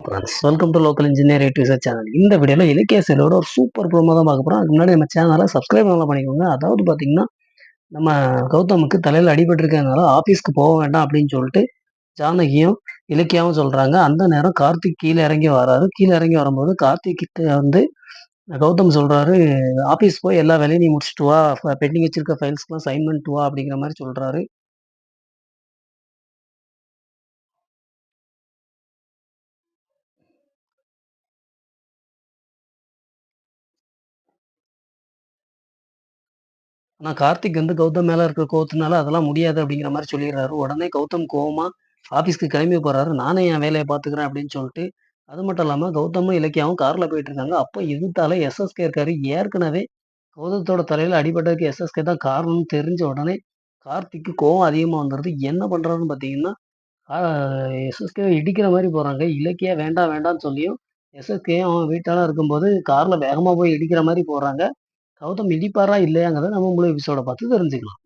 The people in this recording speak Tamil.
Friends. Welcome to local engineer A to Z channel. இந்த வீடியோல இலக்கிய செயலோட ஒரு சூப்பர் ப்ரோமோ தான் பார்க்க போறோம். அதுக்கு முன்னாடி நம்ம சேனலை சப்ஸ்கிரைப் நல்லா பண்ணிக்கோங்க. அதாவது பார்த்தீங்கன்னா, நம்ம கௌதமுக்கு தலையில அடிபட்டிருக்கனால ஆஃபீஸ்க்கு போக வேண்டாம் அப்படின்னு சொல்லிட்டு ஜானகியும், இலக்கியாவும் சொல்றாங்க. அந்த நேரம் கார்த்திக் கீழ இறங்கி வராரு. கீழ இறங்கி வரும்போது கார்த்திக் கிட்ட வந்து கௌதம் சொல்றாரு, "ஆஃபீஸ் போய் எல்லா வேலையும் நீ முடிச்சுட்டு வா. பெண்டிங் வச்சிருக்க ஃபைல்ஸ்க்குலாம் சைன் பண்ணிட்டு வா" அப்படிங்கிற மாரி சொல்றாரு. ஆனா கார்த்திக் வந்து கௌதம் மேல இருக்கிற கோவத்தினால அதெல்லாம் முடியாது அப்படிங்கிற மாரி சொல்லிடுறாரு. உடனே கௌதம் கோவமா ஆஃபீஸ்க்கு கிளம்பி போறாரு. நானே என் வேலைய பார்த்துக்கிறேன் அப்படின்னு சொல்லிட்டு, அது மட்டும் இல்லாம கௌதமும், இலக்கியாவும் கார்ல போயிட்டு இருக்காங்க. அப்ப எதிர்த்தால எஸ்எஸ்கே இருக்காரு. ஏற்கனவே கௌதத்தோட தலையில அடிபட்டதுக்கு எஸ்எஸ்கே தான் காரணம்னு தெரிஞ்ச உடனே கார்த்திக்கு கோவம் அதிகமா வந்துருது. என்ன பண்றாருன்னு பார்த்தீங்கன்னா, ஆ எஸ்எஸ்கேவ இடிக்கிற மாரி போறாங்க. இலக்கியா வேண்டாம் வேண்டான்னு சொல்லியும், எஸ்எஸ்கேயும் அவன் வீட்டாளா இருக்கும்போது கார்ல வேகமா போய் இடிக்கிற மாரி போறாங்க. கௌதம் இடிப்பாரா இல்லையாங்கிறத நம்ம முழு எபிசோட பார்த்து தெரிஞ்சுக்கலாம்.